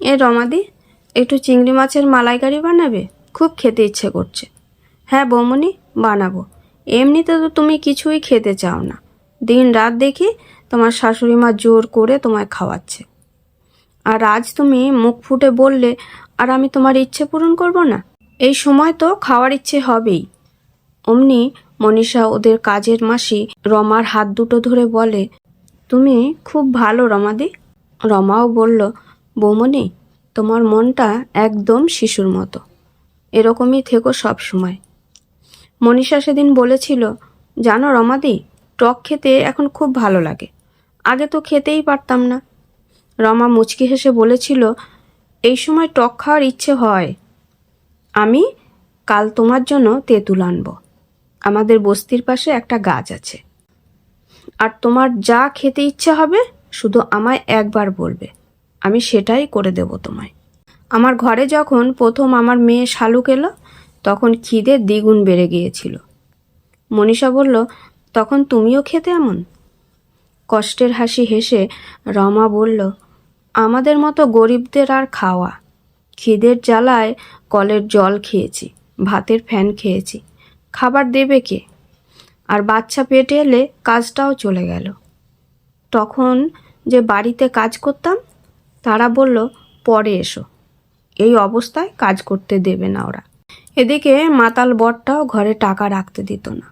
এ রমাদি, একটু চিংড়ি মাছের মালাইকারি বানাবে? খুব খেতে ইচ্ছে করছে। হ্যাঁ বৌমনি, বানাবো। এমনিতে তো তুমি কিছুই খেতে চাও না, দিন রাত দেখি তোমার শাশুড়ি মা জোর করে তোমায় খাওয়াচ্ছে। আর আজ তুমি মুখ ফুটে বললে, আর আমি তোমার ইচ্ছে পূরণ করব না? এই সময় তো খাওয়ার ইচ্ছে হবেই। অমনি মনীষা, ওদের কাজের মাসি, রমার হাত দুটো ধরে বলে, তুমি খুব ভালো রমাদি। রমাও বলল, বৌমনি, তোমার মনটা একদম শিশুর মতো, এরকমই থেকো সব সময়। মনীষা সেদিন বলেছিল, জানো রমাদি, টক খেতে এখন খুব ভালো লাগে, আগে তো খেতেই পারতাম না। রমা মুচকি হেসে বলেছিল, এই সময় টক খাওয়ার ইচ্ছে হয়। আমি কাল তোমার জন্য তেঁতুল আনব। আমাদের বস্তির পাশে একটা গাছ আছে। আর তোমার যা খেতে ইচ্ছে হবে শুধু আমায় একবার বলবে, আমি সেটাই করে দেব তোমায়। আমার ঘরে যখন প্রথম আমার মেয়ে শালুক এলো, তখন খিদে দ্বিগুণ বেড়ে গিয়েছিল। মনীষা বলল, তখন তুমিও খেতে এমন? কষ্টের হাসি হেসে রমা বলল, আমাদের মতো গরিবদের আর খাওয়া? খিদের জ্বালায় কলের জল খেয়েছি, ভাতের ফ্যান খেয়েছি, খাবার দেবে কে? আর বাচ্চা পেটে এলে কাজটাও চলে গেল। তখন যে বাড়িতে কাজ করতাম, তারা বলল, পরে এসো। এই অবস্থায় কাজ করতে দেবে না ওরা। এদিকে মাতাল বরটাও ঘরে টাকা রাখতে দিত না।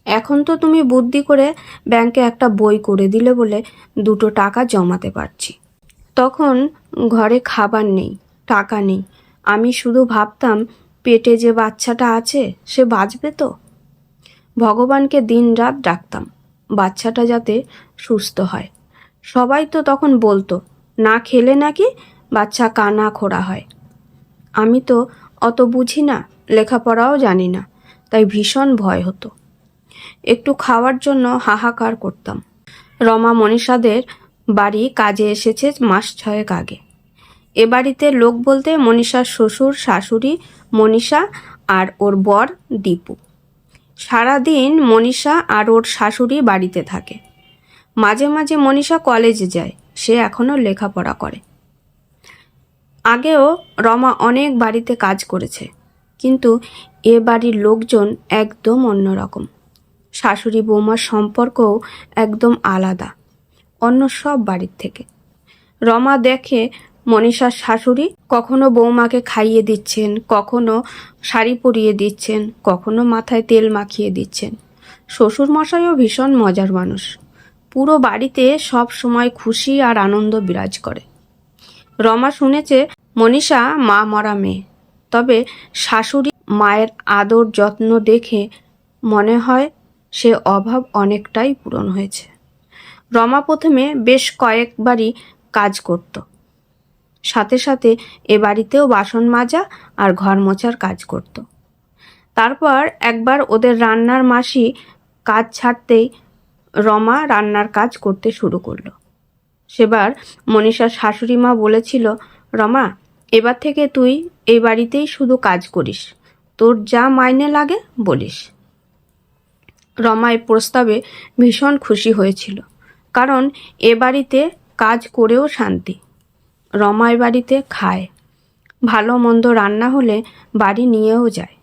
এখন তো তুমি বুদ্ধি করে ব্যাংকে একটা বই করে দিলে বলে 2 টাকা জমাতে পারছি। তখন ঘরে খাবার নেই, টাকা নেই। আমি শুধু ভাবতাম, পেটে যে বাচ্চাটা আছে সে বাঁচবে তো। ভগবানকে দিনরাত ডাকতাম বাচ্চাটা যাতে সুস্থ হয়। সবাই তো তখন বলতো, না খেলে নাকি বাচ্চা কানা খোড়া হয়। আমি তো অত বুঝি না, লেখাপড়াও জানি না, তাই ভীষণ ভয় হতো। একটু খাওয়ার জন্য হাহাকার করতাম। রমা মনীষাদের বাড়ি কাজে এসেছে মাস 6 আগে। এ বাড়িতে লোক বলতে মনীষার শ্বশুর, শাশুড়ি, মনীষা আর ওর বর দীপু। সারাদিন মনীষা আর ওর শাশুড়ি বাড়িতে থাকে। মাঝে মাঝে মনীষা কলেজে যায়, সে এখনও লেখাপড়া করে। আগেও রমা অনেক বাড়িতে কাজ করেছে, কিন্তু এ বাড়ির লোকজন একদম অন্যরকম। শাশুড়ি বৌমার সম্পর্কও একদম আলাদা অন্য সব বাড়ির থেকে। রমা দেখে মনীষার শাশুড়ি কখনো বৌমাকে খাইয়ে দিচ্ছেন, কখনো শাড়ি পরিয়ে দিচ্ছেন, কখনো মাথায় তেল মাখিয়ে দিচ্ছেন। শ্বশুরমশাইও ভীষণ মজার মানুষ। পুরো বাড়িতে সব সময় খুশি আর আনন্দ বিরাজ করে। রমা শুনেছে মনীষা মা মরা মেয়ে, তবে শাশুড়ি মায়ের আদর যত্ন দেখে মনে হয় সে অভাব অনেকটাই পূরণ হয়েছে। রমা প্রথমে বেশ কয়েকবারই কাজ করত, সাথে সাথে এ বাড়িতেও বাসন মাজা আর ঘর মোছার কাজ করত। তারপর একবার ওদের রান্নার মাসি কাজ ছাড়তেই রমা রান্নার কাজ করতে শুরু করলো। সেবার মনীষার শাশুড়ি মা বলেছিল, রমা, এবার থেকে তুই এই বাড়িতেই শুধু কাজ করিস, তোর যা মাইনে লাগে বলিস। রমা এই প্রস্তাবে ভীষণ খুশি হয়েছিল, কারণ এ বাড়িতে কাজ করেও শান্তি। রমা এ বাড়িতে খায়, ভালো মন্দ রান্না হলে বাড়ি নিয়েও যায়।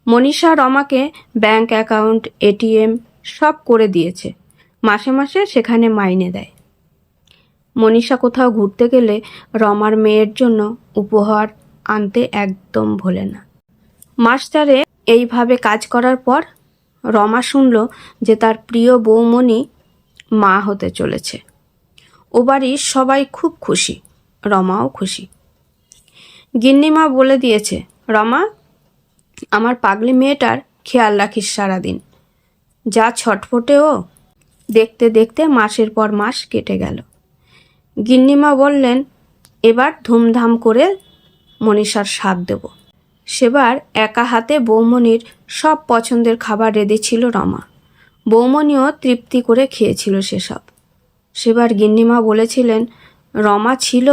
মনীষা রমাকে ব্যাংক অ্যাকাউন্ট, এটিএম সব করে দিয়েছে, মাসে মাসে সেখানে মাইনে দেয়। মনীষা কোথাও ঘুরতে গেলে রমার মেয়ের জন্য উপহার আনতে একদম ভোলে না। মাস 4 এইভাবে কাজ করার পর রমা শুনল যে তার প্রিয় বৌমণি মা হতে চলেছে। ও বাড়ির সবাই খুব খুশি, রমাও খুশি। গিন্নিমা বলে দিয়েছে, রমা, আমার পাগলি মেয়েটার খেয়াল রাখিস সারাদিন। যা ছটফটে ও। দেখতে দেখতে মাসের পর মাস কেটে গেল। গিন্নিমা বললেন, এবার ধুমধাম করে মনীষার স্বাদ দেব। সেবার একা হাতে বৌমণির সব পছন্দের খাবার রেঁধেছিল রমা। বৌমণিও তৃপ্তি করে খেয়েছিল সেসব। সেবার গিন্নিমা বলেছিলেন, রমা ছিল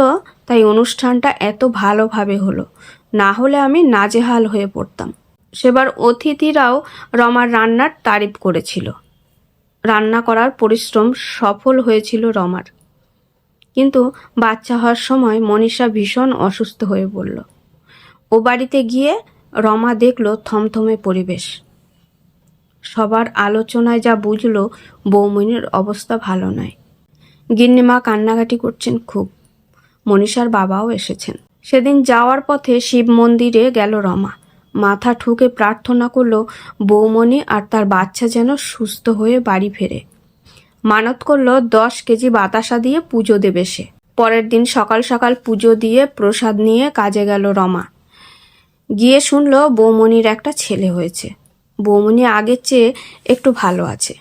তাই অনুষ্ঠানটা এত ভালোভাবে হলো, না হলে আমি নাজেহাল হয়ে পড়তাম। সেবার অতিথিরাও রমার রান্নার তারিফ করেছিল। রান্না করার পরিশ্রম সফল হয়েছিল রমার। কিন্তু বাচ্চা হওয়ার সময় মনীষা ভীষণ অসুস্থ হয়ে পড়ল। ও বাড়িতে গিয়ে রমা দেখল থমথমে পরিবেশ। সবার আলোচনায় যা বুঝল বৌমনির অবস্থা ভালো নয়। গিন্নিমা কান্নাকাটি করছেন খুব। মনীষার বাবাও এসেছেন। সেদিন যাওয়ার পথে শিব মন্দিরে গেল রমা। মাথা ঠুকে প্রার্থনা করল বৌমনি আর তার বাচ্চা যেন সুস্থ হয়ে বাড়ি ফেরে। মানত করল 10 কেজি বাতাসা দিয়ে পুজো দেবে সে। পরের দিন সকাল সকাল পুজো দিয়ে প্রসাদ নিয়ে কাজে গেল রমা। গিয়ে শুনল বৌমনির একটা ছেলে হয়েছে। বৌমনি আগের চেয়ে একটু ভালো আছে।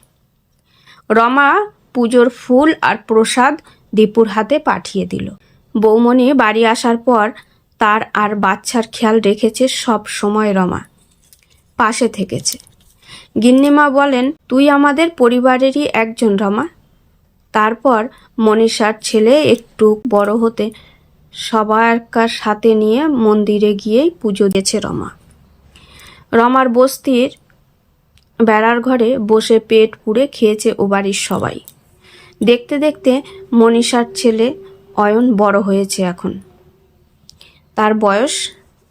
রমা পুজোর ফুল আর প্রসাদ দীপুর হাতে পাঠিয়ে দিল। বৌমনি বাড়ি আসার পর তার আর বাচ্চার খেয়াল রেখেছে সব সময়। রমা পাশে থেকেছে। গিন্নিমা বলেন, তুই আমাদের পরিবারেরই একজন রমা। তারপর মনীষার ছেলে একটু বড় হতে সবাইকার সাথে নিয়ে মন্দিরে গিয়েই পুজো দিয়েছে রমা। রমার বস্তির বেড়ার ঘরে বসে পেট পুড়ে খেয়েছে ও বাড়ির সবাই। দেখতে দেখতে মনীষার ছেলে অয়ন বড় হয়েছে এখন। তার বয়স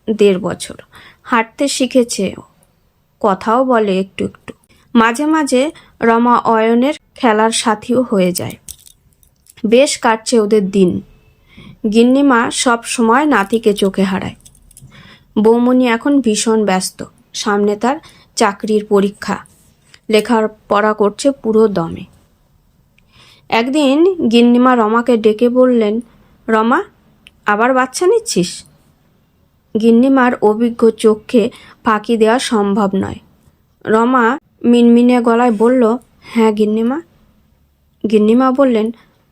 1.5 বছর। হাঁটতে শিখেছে, কথাও বলে একটু একটু। মাঝে মাঝে রমা অয়নের খেলার সাথীও হয়ে যায়। বেশ কাটছে ওদের দিন। গিন্নিমা সব সময় নাতিকে চোখে হারায়। বৌমনি এখন ভীষণ ব্যস্ত। সামনে তার চাকরির পরীক্ষা। লেখাপড়া করছে পুরো দমে। একদিন গিন্নিমা রমাকে ডেকে বললেন, রমা, আবার বাচ্চা নিচ্ছিস? গিন্নিমার অভিজ্ঞ চোখে ফাঁকি দেওয়া সম্ভব নয়। রমা মিনমিনে গলায় বলল, হ্যাঁ গিন্নিমা। গিন্নিমা বললেন,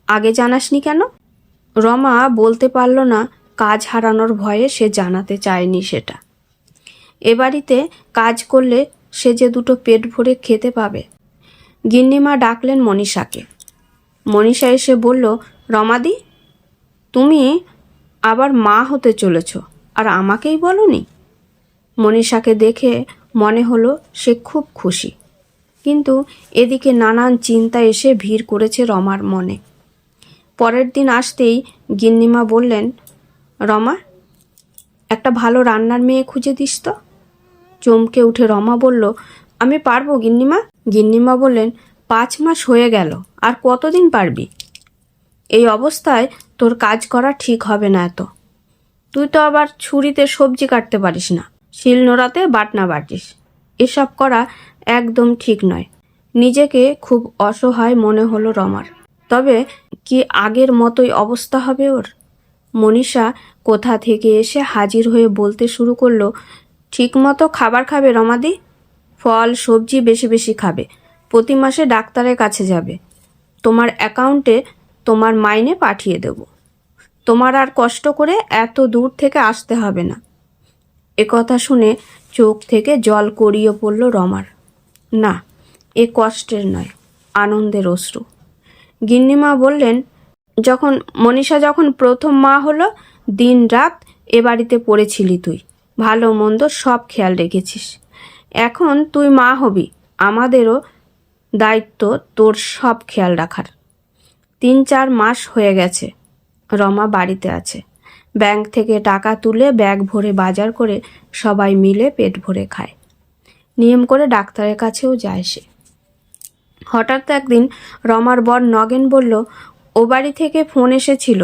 আগে জানাসনি কেন? রমা বলতে পারল না। কাজ হারানোর ভয়ে সে জানাতে চায়নি সেটা। এ বাড়িতে কাজ করলে সে যে দুটো পেট ভরে খেতে পাবে। গিন্নিমা ডাকলেন মনীষাকে। মনীষা এসে বলল, রমাদি, তুমি আবার মা হতে চলেছ, আর আমাকেই বলনি? মনীষাকে দেখে মনে হলো সে খুব খুশি। কিন্তু এদিকে নানান চিন্তা এসে ভিড় করেছে রমার মনে। পরের দিন আসতেই গিন্নিমা বললেন, রমা, একটা ভালো রান্নার মেয়ে খুঁজে দিস তো। চমকে উঠে রমা বলল, আমি পারবো গিন্নিমা। গিন্নিমা বললেন, 5 মাস হয়ে গেল, আর কতদিন পারবি? এই অবস্থায় তোর কাজ করা ঠিক হবে না এত। তুই তো আবার ছুরিতে সবজি কাটতে পারিস না, শিল নোড়াতে বাটনা বাটিস। এসব করা একদম ঠিক নয়। নিজেকে খুব অসহায় মনে হলো রমার। তবে কি আগের মতোই অবস্থা হবে ওর? মনীষা কোথা থেকে এসে হাজির হয়ে বলতে শুরু করলো, ঠিক মতো খাবার খাবে রমাদি, ফল সবজি বেশি বেশি খাবে, প্রতি মাসে ডাক্তারের কাছে যাবে, তোমার অ্যাকাউন্টে তোমার মাইনে পাঠিয়ে দেব, তোমার আর কষ্ট করে এত দূর থেকে আসতে হবে না। কথা শুনে চোখ থেকে জল গড়িয়ে পড়ল রমার। না, এ কষ্টের নয়, আনন্দের অশ্রু। গিন্নিমা বললেন, মনীষা যখন প্রথম মা হলো, দিন রাত এ বাড়িতে পড়েছিলি তুই, ভালো মন্দ সব খেয়াল রেখেছিস। এখন তুই মা হবি, আমাদেরও দায়িত্ব তোর সব খেয়াল রাখার। 3-4 মাস হয়ে গেছে রমা বাড়িতে আছে। ব্যাংক থেকে টাকা তুলে ব্যাগ ভরে বাজার করে সবাই মিলে পেট ভরে খায়। নিয়ম করে ডাক্তারের কাছেও যায় সে। হঠাৎ একদিন রমার বর নগেন বলল, ও বাড়ি থেকে ফোন এসেছিল,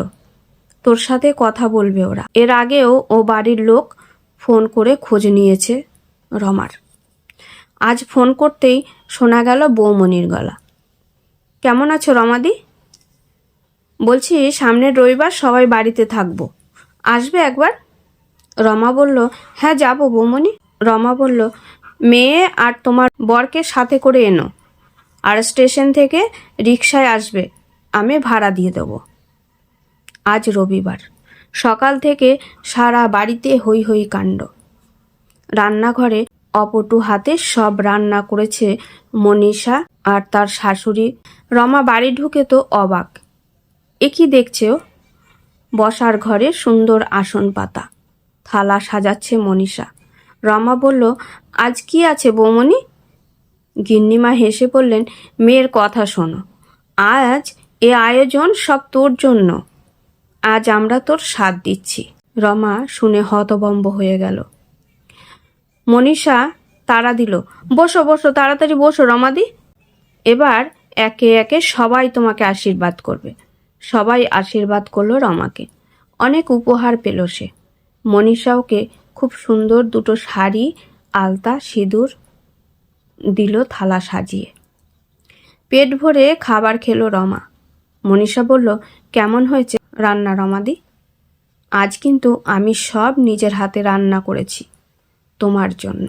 তোর সাথে কথা বলবে ওরা। এর আগেও ও বাড়ির লোক ফোন করে খোঁজ নিয়েছে রমার। আজ ফোন করতেই শোনা গেল বৌমনির গলা। কেমন আছো রমাদি? বলছি, সামনের রবিবার সবাই বাড়িতে থাকবো, আসবে একবার? রমা বলল, হ্যাঁ যাব বৌমনি। রমা বলল, মেয়ে আর তোমার বরকে সাথে করে এনো, আর স্টেশন থেকে রিকশায় আসবে, আমি ভাড়া দিয়ে দেব। আজ রবিবার। সকাল থেকে সারা বাড়িতে হই হই কাণ্ড। রান্নাঘরে অপটু হাতে সব রান্না করেছে মনীষা আর তার শাশুড়ি। রমা বাড়ি ঢুকে তো অবাক। এ কি দেখছে ও? বসার ঘরে সুন্দর আসন পাতা, থালা সাজাচ্ছে মনীষা। রমা বলল, আজ কি আছে বৌমনি? গিন্নিমা হেসে বললেন, মেয়ের কথা শোনো, আজ এ আয়োজন সব তোর জন্য। আজ আমরা তোর সাথ দিচ্ছি। রমা শুনে হতভম্ব হয়ে গেল। মনীষা তাড়া দিল, বসো বসো, তাড়াতাড়ি বসো রমাদি। এবার একে একে সবাই তোমাকে আশীর্বাদ করবে। সবাই আশীর্বাদ করলো রমাকে। অনেক উপহার পেল সে। মনীষা ওকে খুব সুন্দর দুটো শাড়ি, আলতা, সিঁদুর দিল থালা সাজিয়ে। পেট ভরে খাবার খেলো রমা। মনীষা বলল, কেমন হয়েছে রান্না রমাদি? আজ কিন্তু আমি সব নিজের হাতে রান্না করেছি তোমার জন্য।